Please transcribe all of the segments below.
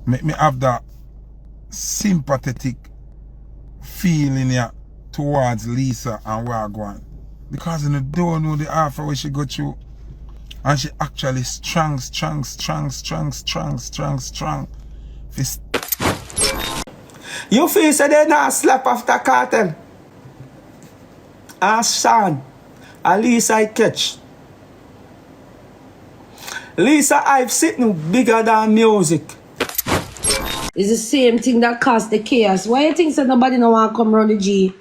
Make me have that sympathetic feeling here towards Lisa and Wagwan. Because you don't know the half of what she go through. And she actually strong. You feel say they not slap after Kartel? Ask Shauna. At least I catch. Lisa, I've sitting bigger than music. It's the same thing that caused the chaos. Why you think that nobody no want to come run the G?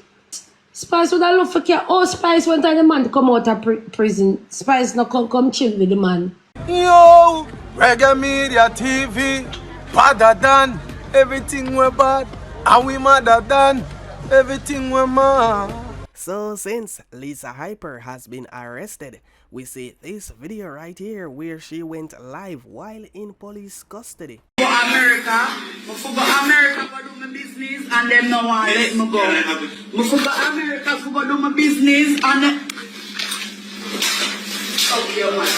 Spice would have loved for care. Oh, Spice went on the man to come out of prison. Spice no come chill with the man. Yo, Reggae Media TV, badder than everything we bad, and we madder than everything we mad. So since Lisa Hyper has been arrested, we see this video right here where she went live while in police custody. For America for do my business and them no want let me go. For America for do my business and them... Okay, man.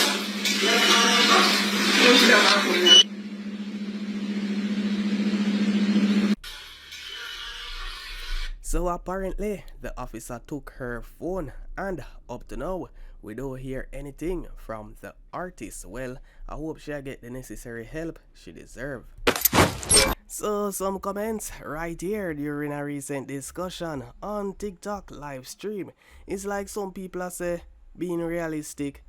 So apparently, the officer took her phone, and up to now, we don't hear anything from the artist. Well, I hope she'll get the necessary help she deserves. So some comments right here during a recent discussion on TikTok live stream. It's like some people are say, being realistic,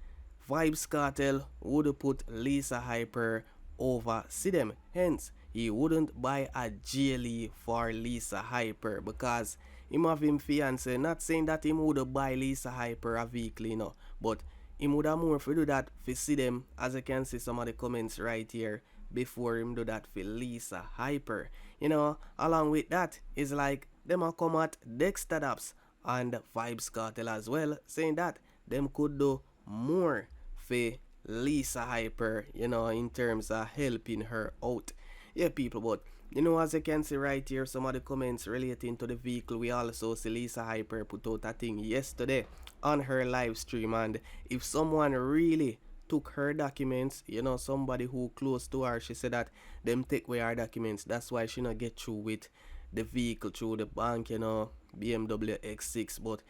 Vybz Kartel would put Lisa Hyper over Sidem. Hence, he wouldn't buy a GLE for Lisa Hyper because him have him fiance. Not saying that him would buy Lisa Hyper a vehicle, you know, but him would have more for do that for Sidem, as you can see some of the comments right here, before him do that for Lisa Hyper. You know, along with that, it's like them a come at Dexter Daps and Vybz Kartel as well, saying that them could do more for Lisa Hyper, you know, in terms of helping her out. Yeah, people, but you know, as you can see right here, some of the comments relating to the vehicle, we also see Lisa Hyper put out a thing yesterday on her live stream, and if someone really took her documents, you know, somebody who close to her, she said that them take away her documents, that's why she not get through with the vehicle through the bank, you know, BMW X6. But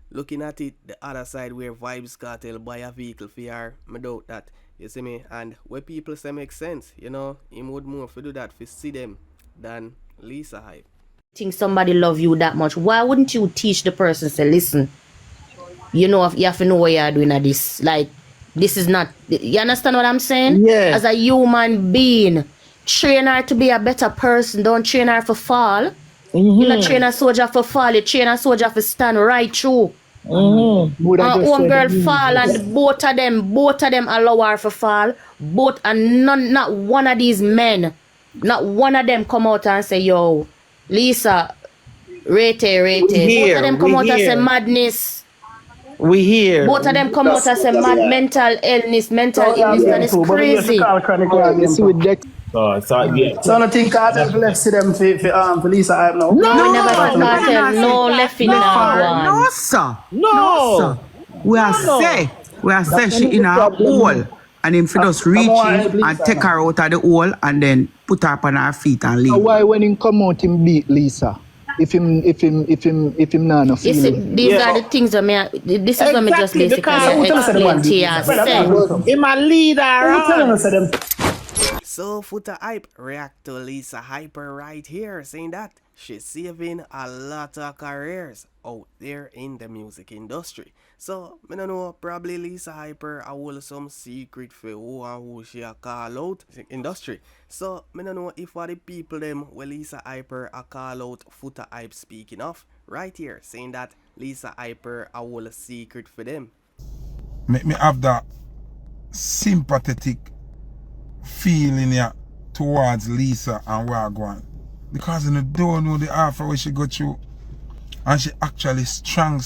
looking at it, the other side where Vybz Kartel buy a vehicle for her, I doubt that, you see me, and where people say makes sense, you know, him would more for do that for Sidem than Lisa Hype. Think somebody love you that much, why wouldn't you teach the person, say, listen, you know, you have to know what you're doing at this, like, this is not, you understand what I'm saying? Yeah. As a human being, train her to be a better person, don't train her for fall. You don't train a soldier for fall, you train a soldier for stand right through. One girl fall and both of them allow her for fall. Both, and not one of these men, not one of them come out and say, yo, Lisa, rate. Both of them come out and say madness. We here. Both of them come out and say mental illness, and it's crazy. So I think Kartel left Sidem for Lisa Hype now? No, never Kartel, no left in one. No, sir. No, sir. We are say she in a hole, and him for just reach in and take her out of the hole and then put her up on her feet and leave. Why when him come out him beat Lisa? If him not no feeling. These are the things that this is what me just basically explain to you. Him a leader. So Foota Hype react to Lisa Hyper right here, saying that she's saving a lot of careers out there in the music industry. So, I don't know, probably Lisa Hyper I will some secret for who and who she a call out industry. So, I don't know if what the people them where Lisa Hyper a call out Foota Hype speaking of, right here, saying that Lisa Hyper I will a secret for them. Make me have that sympathetic feeling here towards Lisa and Wagwan. Because you don't know the half of what she go through. And she actually strong.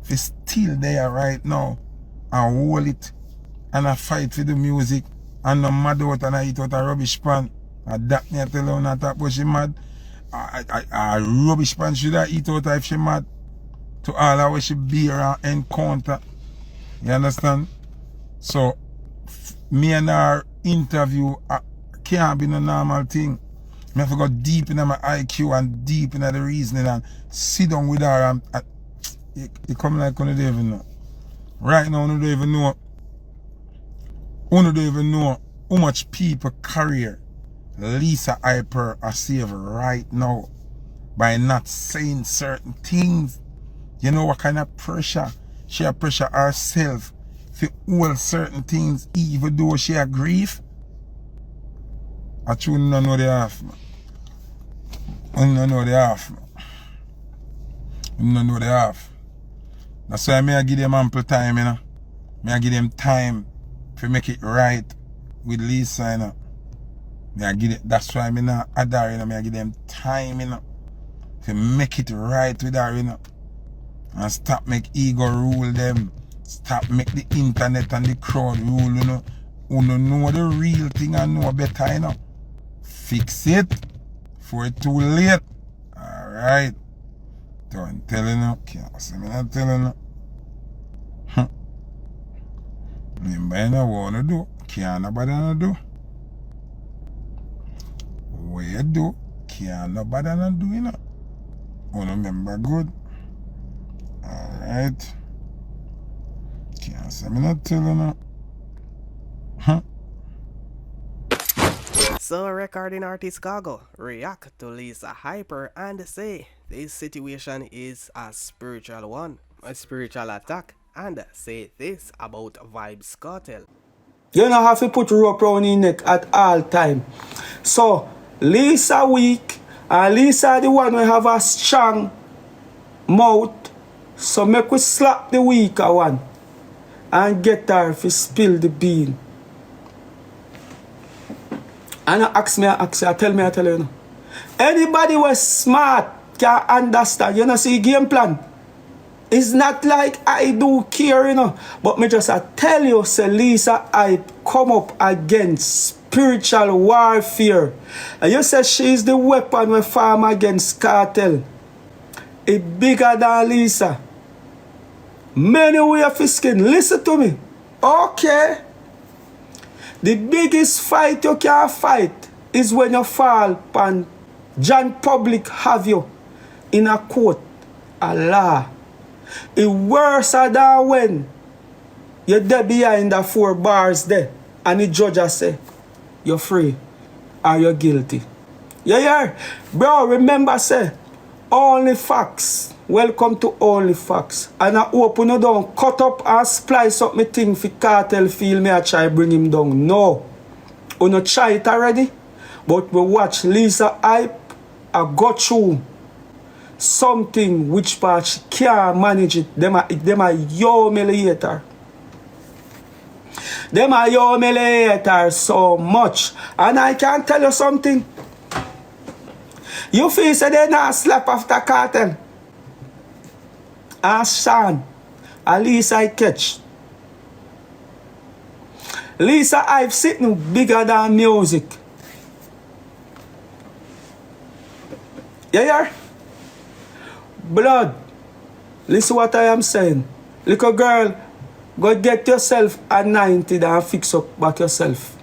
She's still there right now. And hold it. And I fight for the music. And no mad out and I eat out a rubbish pan. And that me tell her not that, but she mad. A rubbish pan should I eat out if she mad. To all of what she bear and encounter. You understand? So, me and her interview can't be no normal thing. I have to go deep into my IQ and deep into the reasoning and sit down with her and it come like you don't even know. Right now, you don't even know. You don't even know how much people career Lisa Hyper has saved right now by not saying certain things. You know what kind of pressure? She has pressure herself to hold certain things even though she has grief. I truly don't know the half, man. I don't know the half, man. I don't know the half. That's why I give them ample time, you know. I give them time to make it right with Lisa, you know. That's why I'm not adore, you know. I give them time, you know, to make it right with her, you know. And stop make ego rule them. Stop make the internet and the crowd rule, you know. Who don't know the real thing and know better, you know. Fix it before it's too late. Alright. Don't tell you now. Can't say me not telling you. Remember, you want to do. Can't nobody not do. What you do, can't nobody not do, you know. You remember good. Alright. Can't say me not telling you. So recording artist Gago react to Lisa Hyper and say this situation is a spiritual one, a spiritual attack, and say this about Vybz Kartel. You don't have to put rope around your neck at all time. So Lisa weak and Lisa the one who have a strong mouth. So make we slap the weaker one and get her to spill the bean. And I tell you. Know. Anybody who is smart can understand. You know, see game plan. It's not like I do care, you know. But me just tell you, say Lisa, I come up against spiritual warfare. And you say she's the weapon we farm against Kartel. It's bigger than Lisa. Many way of skin. Listen to me. Okay. The biggest fight you can fight is when you fall and John Public have you in a court, a law. It's worse than when you're there behind the 4 bars there and the judge say you're free or you're guilty. Yeah. Bro, remember say, only facts. Welcome to Only Facts. And I hope you don't cut up and splice up me thing for Kartel feel me I try bring him down. No. You not try it already. But we watch Lisa Hype I go through something which part she can't manage it. Them are humiliate her. Them are humiliate her so much. And I can tell you something. You feel say they not slap after Kartel. Ask Sean. At least I catch. Lisa Hype sitting bigger than music. Yeah? Blood. Listen what I am saying. Little girl, go get yourself anointed and fix up back yourself.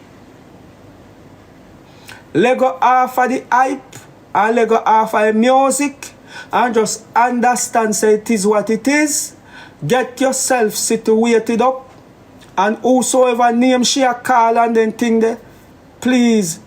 Let go off of the hype and let go off of the music. And just understand, say it is what it is. Get yourself situated up. And whosoever name she a call and then thing there, please.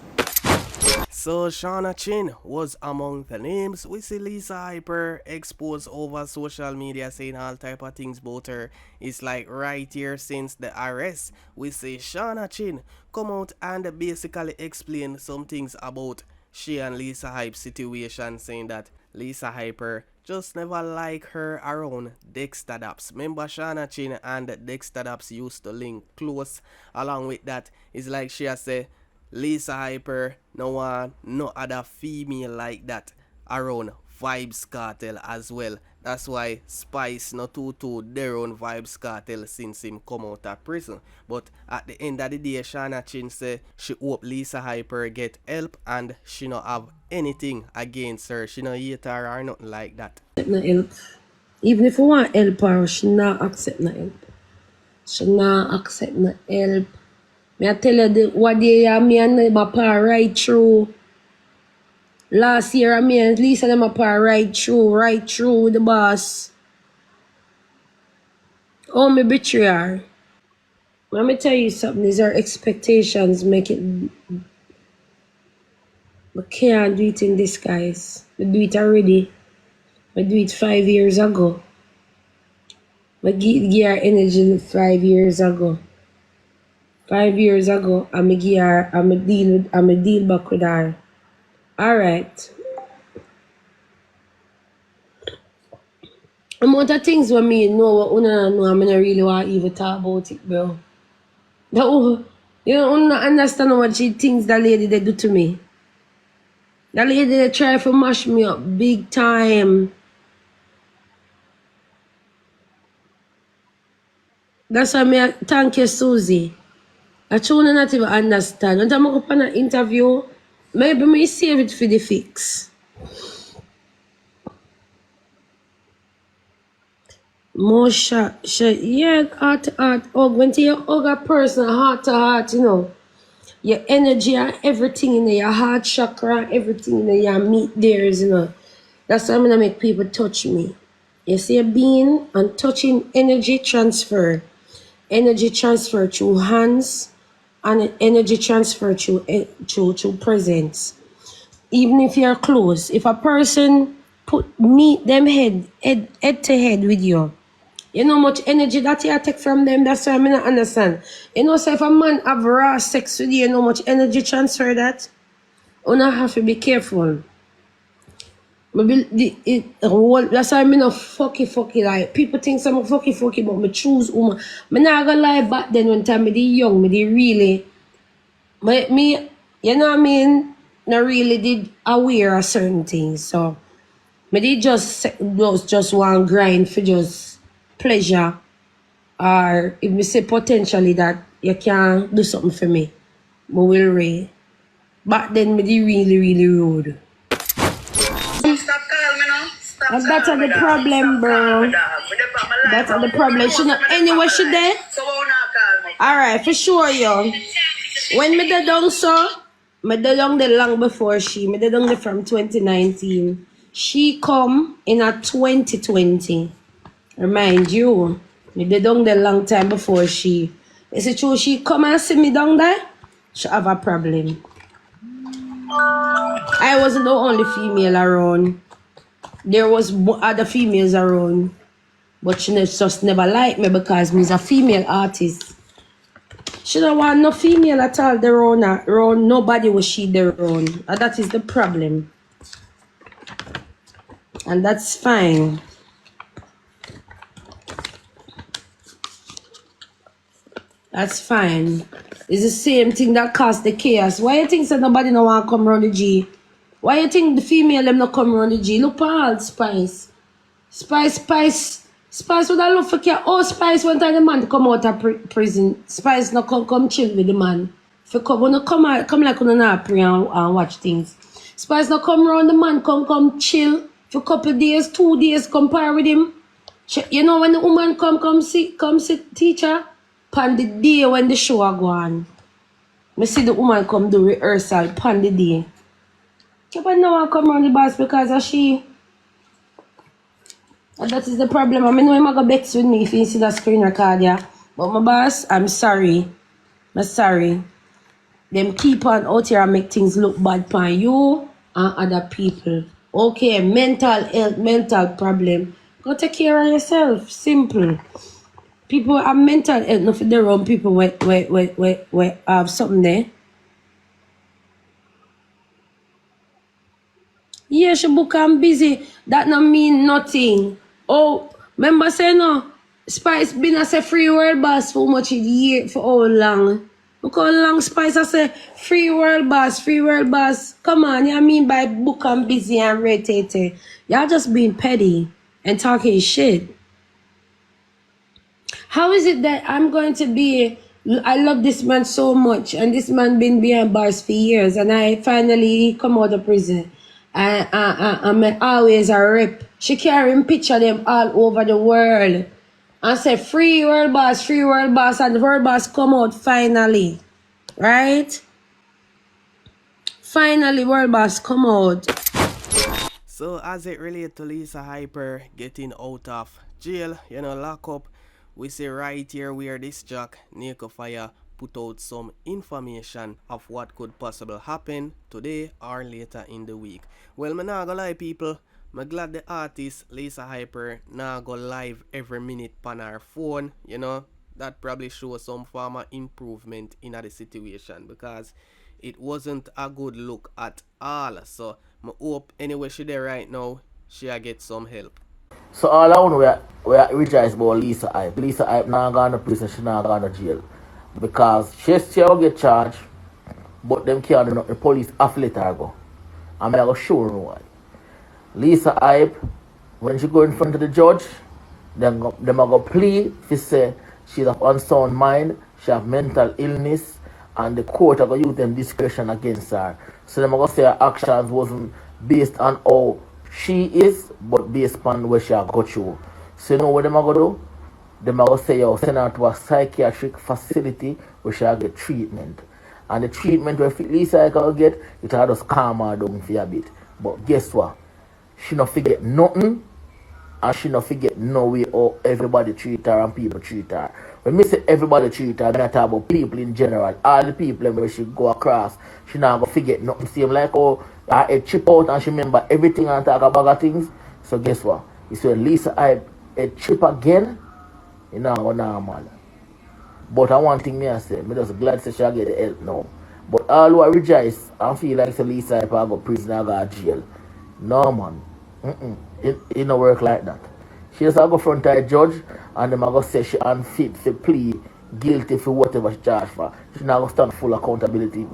So Shauna Chin was among the names we see Lisa Hyper exposed over social media saying all type of things about her. It's like right here since the arrest, we see Shauna Chin come out and basically explain some things about she and Lisa Hype situation, saying that Lisa Hyper just never like her around Dexter Daps. Remember Shauna Chin and Dexter Daps used to link close. Along with that, it's like she has said Lisa Hyper no want no other female like that around Vybz Kartel as well. That's why Spice no too their own Vybz Kartel since him come out of prison. But at the end of the day, Shauna Chin say she hope Lisa Hyper get help and she no have anything against her. She no hate her or nothing like that. No help. Even if you want help her, she not accept no help. She not accept no help. Me I tell you what day me and them apart right through. Last year me and Lisa them apart right through with the boss. Oh, me betray her. Let me tell you something, these are expectations make it. I can't do it in disguise. I do it already. I do it 5 years ago. I give her energy 5 years ago. 5 years ago, I'm a deal back with her. Alright. Amount of things when me know what una know, I'm not really want to even talk about it, bro. You don't understand what she thinks that lady they do to me. That lady they try to mash me up big time. That's why I thank you, Susie. I try not even understand. When I go up on an interview, maybe me save it for the fix. More shot, yeah, heart to heart hug. When you hug a person, heart to heart, you know, your energy and everything in there, your heart chakra and everything in there, your meet theirs, you know. That's why I'm gonna make people touch me. You see a being and touching energy transfer through hands and energy transfer through presence. Even if you're close, if a person meet them head to head with you, you know how much energy that you take from them. That's why I not understand. You know, so if a man have raw sex with you, you know how much energy transfer that? You not have to be careful. That's why I'm not fucky like people think I'm fucky, but me choose woman. Me not gonna lie, back then when time me the young, me the really me you know what I mean? Not really did aware of certain things. So me did just one grind for just pleasure, or if me say potentially that you can do something for me, me will read. Back then me did really rude. Stop calling me now. Stop And that's the problem, bro. That's the problem. She not anywhere she there. So why not call me? Alright, for sure, yo. When me did down so, me did down the long before she. Me did down the from 2019. She come in a 2020. Remind you, me did down the long time before she. Is it true she come and see me down there? She have a problem. I wasn't the only female around. There was other females around. But she just never liked me because me's a female artist. She don't want no female at all there around. Nobody was she there around. And that is the problem. And that's fine. That's fine. It's the same thing that caused the chaos. Why you think that nobody no want to come around the G? Why you think the female them not come around the G? Look for all Spice. Spice would have love for care. Oh, Spice went time the man to come out of prison. Spice not come chill with the man. For come like on an pray and watch things. Spice not come around the man, come chill for a couple of days, 2 days, compare with him. You know when the woman come sit teacher, pan the day when the show are gone. Me see the woman come do rehearsal pan the day. But now I come around the boss because of she. And that is the problem. I know I'm going to vex with me if you see that screen record, yeah. But my boss, I'm sorry. Them keep on out here and make things look bad for you and other people. Okay, mental health, mental problem. Go take care of yourself. Simple. People have mental health, not for their own people where have something there. Yeah, she book I'm busy. That not mean nothing. Oh, remember say no? Spice been as a free world boss for much a year, for how long? Look how long Spice I say free world boss. Come on, you mean by book I'm busy and rotated. Y'all just being petty and talking shit. How is it that I'm going to be, I love this man so much and this man been behind bars for years and I finally come out of prison. I'm always a rep. She carrying picture them all over the world. And say free world boss, and the world boss come out finally. Right? Finally, World Boss come out. So as it relates to Lisa Hyper getting out of jail, lock up, we see right here where this Jack Nico Fire put out some information of what could possibly happen today or later in the week. Well, me nah gonna lie, people. Me glad the artist Lisa Hyper now go live every minute on her phone. That probably shows some form of improvement in the situation, because it wasn't a good look at all. So I hope anyway she there right now, she'll get some help. So all I want we are rejoice about Lisa Hype. Lisa Hype not gone to prison, she not gone to jail. Because she will get charged, but them can't do nothing. The police have to let her go. I'm going to show her why. Lisa Hype, when she go in front of the judge, them are going to plea to say she's of unsound mind, she have mental illness, and the court are going to use them discretion against her. So them are going to say her actions wasn't based on how she is, but based on where she have got through. So you know what them are going to do? Them are going to say, yo, send her to a psychiatric facility where she will get treatment. And the treatment where Lisa can get, it will just calm her down for a bit. But guess what? She not forget nothing, and she not forget no way how everybody treat her and people treat her. When I say everybody treat her, I talk about people in general. All the people where she go across, she not gonna forget nothing. Same like how her head chip out and she remember everything and talk about things. So guess what? It's when Lisa head chip again, you know go normal. But I one thing me I say, me just glad say she get the help now. But all who are rejoice and feel like say Lisa I go prison or go jail. No man. It don't work like that. She just go front of a judge and them go say she unfit for plea guilty for whatever she charged for. She not gonna stand full accountability.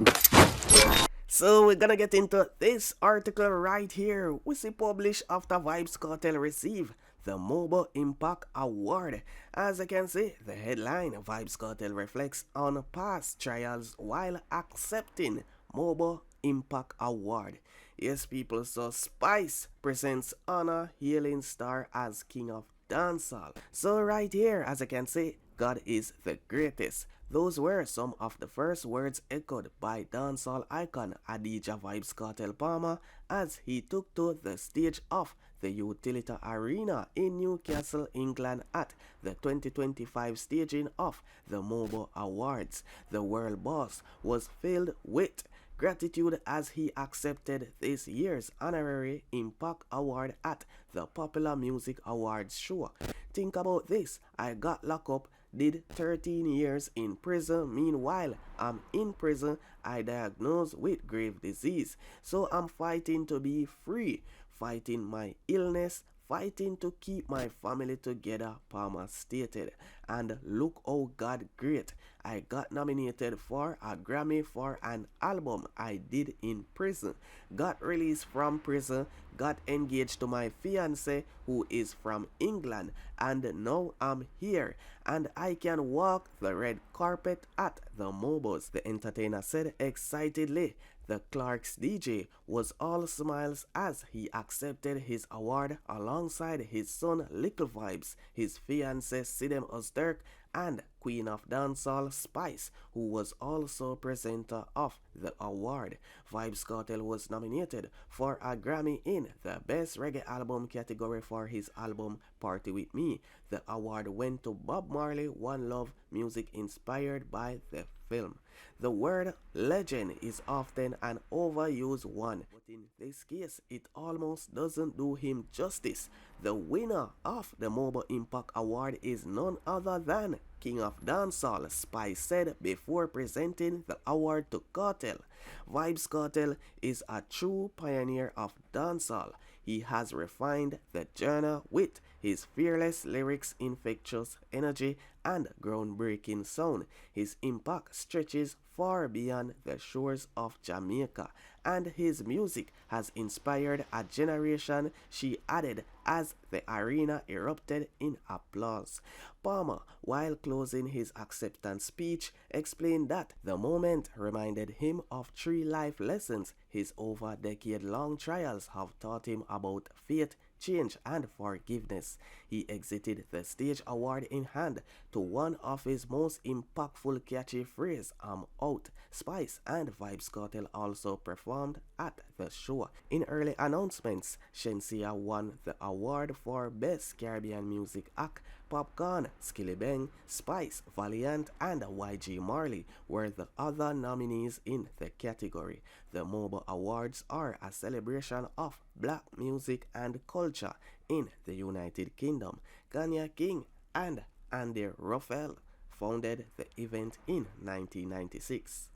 So we're gonna get into this article right here. We see published after Vybz Kartel receive the MOBO Impact Award. As you can see, the headline, Vybz Kartel reflects on past trials while accepting MOBO Impact Award. Yes, people, so Spice presents Honor Healing Star as King of Dancehall. So right here, as you can see, God is the greatest. Those were some of the first words echoed by dancehall icon Adidja Vybz Kartel Palmer as he took to the stage of the Utility Arena in Newcastle, England at the 2025 staging of the MOBO Awards. The world boss was filled with gratitude as he accepted this year's honorary Impact Award at the Popular Music Awards show. Think about this, I got locked up, did 13 years in prison. Meanwhile, I'm in prison, I diagnosed with grave disease. So I'm fighting to be free, fighting my illness, fighting to keep my family together, Palmer stated. And look how God great. I got nominated for a Grammy for an album I did in prison. Got released from prison, got engaged to my fiance who is from England, and now I'm here and I can walk the red carpet at the MOBOs, the entertainer said excitedly. The Clark's DJ was all smiles as he accepted his award alongside his son Little Vybz, his fiancée Sidem and Queen of Dancehall Spice, who was also presenter of the award. Vybz Kartel was nominated for a Grammy in the Best Reggae Album category for his album Party With Me. The award went to Bob Marley, One Love, music inspired by the film. The word legend is often an overused one, but in this case, it almost doesn't do him justice. The winner of the MOBO Impact Award is none other than King of Dancehall, Spice said before presenting the award to Kartel. Vybz Kartel is a true pioneer of dancehall. He has refined the genre with his fearless lyrics, infectious energy, and groundbreaking sound. His impact stretches far beyond the shores of Jamaica, and his music has inspired a generation, she added as the arena erupted in applause. Palmer, while closing his acceptance speech, explained that the moment reminded him of 3 life lessons his over decade-long trials have taught him about faith, change and forgiveness. He exited the stage award in hand to one of his most impactful catchy phrase, "I'm out." Spice and Vybz Kartel also performed at the show. In early announcements, Shenseea won the award for Best Caribbean Music Act. Popcorn, Skilly Bang, Spice, Valiant, and YG Marley were the other nominees in the category. The MOBO Awards are a celebration of black music and culture in the United Kingdom. Kanye King and Andy Ruffell founded the event in 1996.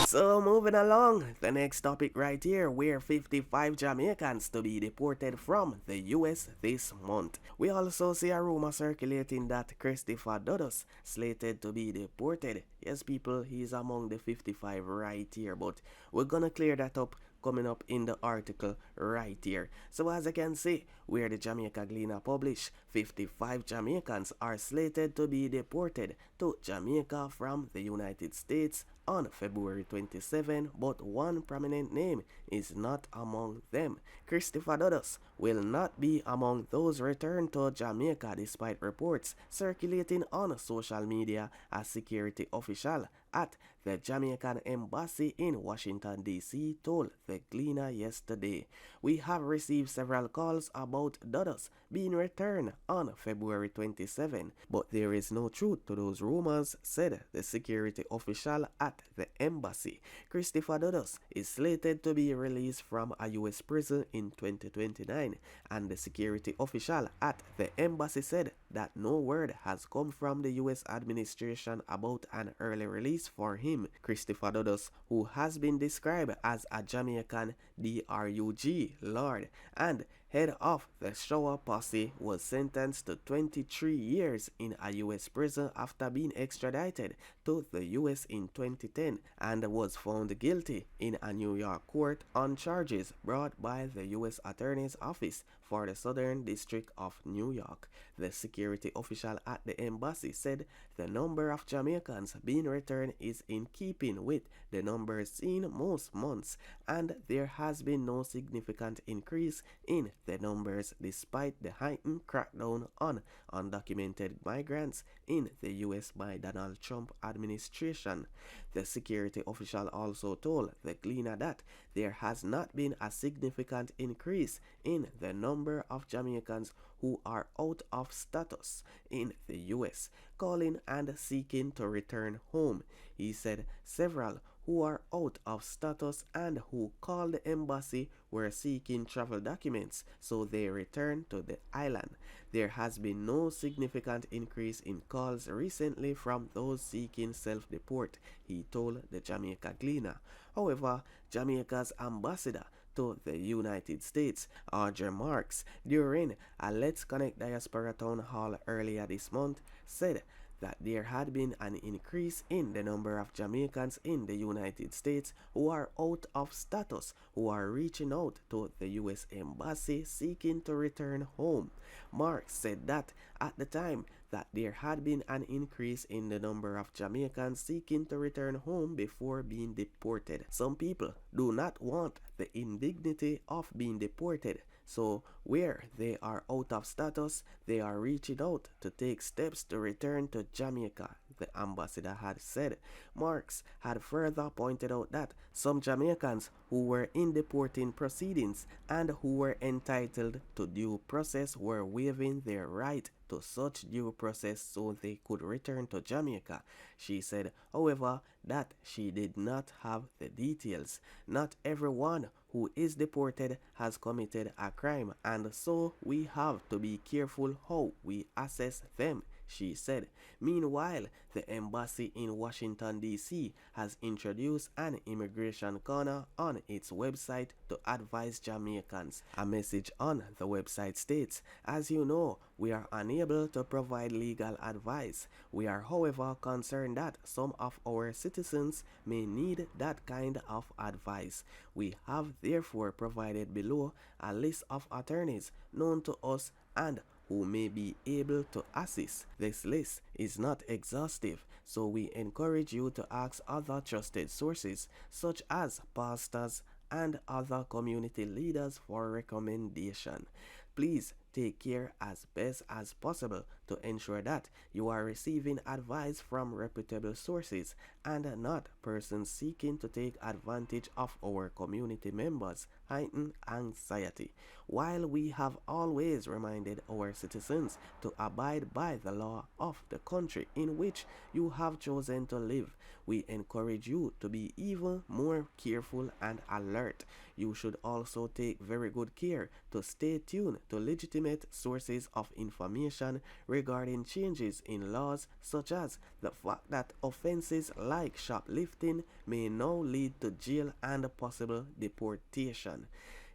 So moving along, the next topic right here, where 55 Jamaicans to be deported from the US this month. We also see a rumor circulating that Christopher Doddos slated to be deported. Yes people, he's among the 55 right here, but we're gonna clear that up coming up in the article right here. So as you can see, where the Jamaica Gleaner published, 55 Jamaicans are slated to be deported to Jamaica from the United States on February 27, but one prominent name is not among them. Christopher Doddos will not be among those returned to Jamaica despite reports circulating on social media. A security official at the Jamaican Embassy in Washington, D.C. told the Gleaner yesterday. "We have received several calls about Doddos being returned on February 27, but there is no truth to those rumors," said the security official at the embassy. Christopher Doddos is slated to be released from a U.S. prison in 2029, and the security official at the embassy said that no word has come from the U.S. administration about an early release for him. Christopher Doddos, who has been described as a Jamaican drug lord and head of the Shower Posse, was sentenced to 23 years in a U.S. prison after being extradited to the U.S. in 2010 and was found guilty in a New York court on charges brought by the U.S. Attorney's Office for the Southern District of New York. The security official at the embassy said the number of Jamaicans being returned is in keeping with the numbers seen most months, and there has been no significant increase in the numbers despite the heightened crackdown on undocumented migrants in the U.S. by Donald Trump administration. The security official also told the Gleaner that there has not been a significant increase in the number of Jamaicans who are out of status in the U.S., calling and seeking to return home. He said several who are out of status and who called the embassy were seeking travel documents, so they returned to the island. There has been no significant increase in calls recently from those seeking self-deport, he told the Jamaica Gleaner. However, Jamaica's ambassador to the United States, Audrey Marks, during a Let's Connect Diaspora Town Hall earlier this month, said that there had been an increase in the number of Jamaicans in the United States who are out of status, who are reaching out to the U.S. Embassy seeking to return home. Marks said that at the time that there had been an increase in the number of Jamaicans seeking to return home before being deported. Some people do not want the indignity of being deported, so where they are out of status, they are reaching out to take steps to return to Jamaica, the ambassador had said. Marks had further pointed out that some Jamaicans who were in deporting proceedings and who were entitled to due process were waiving their right to such due process so they could return to Jamaica. She said, however, that she did not have the details. Not everyone who is deported has committed a crime, and so we have to be careful how we assess them, she said. Meanwhile, the embassy in Washington, D.C. has introduced an immigration corner on its website to advise Jamaicans. A message on the website states, "As you know, we are unable to provide legal advice. We are, however, concerned that some of our citizens may need that kind of advice. We have therefore provided below a list of attorneys known to us and who may be able to assist. This list is not exhaustive, so we encourage you to ask other trusted sources such as pastors and other community leaders for recommendation. Please take care as best as possible to ensure that you are receiving advice from reputable sources and not persons seeking to take advantage of our community members' heightened anxiety. While we have always reminded our citizens to abide by the law of the country in which you have chosen to live, we encourage you to be even more careful and alert. You should also take very good care to stay tuned to legitimate sources of information regarding changes in laws, such as the fact that offenses like shoplifting may now lead to jail and possible deportation.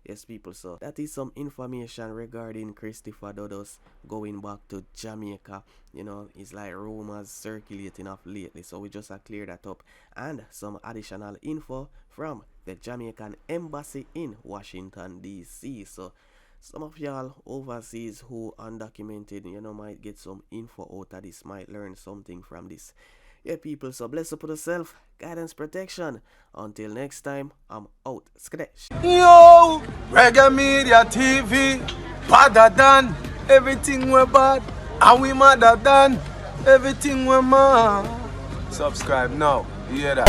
Yes, people, so that is some information regarding Christopher Dodos going back to Jamaica. You know, it's like rumors circulating off lately, so we just clear that up. And some additional info from the Jamaican Embassy in Washington, D.C. So some of y'all overseas who undocumented, you know, might get some info out of this, might learn something from this. Yeah, people, so bless up with yourself, guidance, protection. Until next time, I'm out. Skresh. Yo, Reggae Media TV, badder than everything we're bad, and we madder than everything we're mad. Subscribe now, you hear that?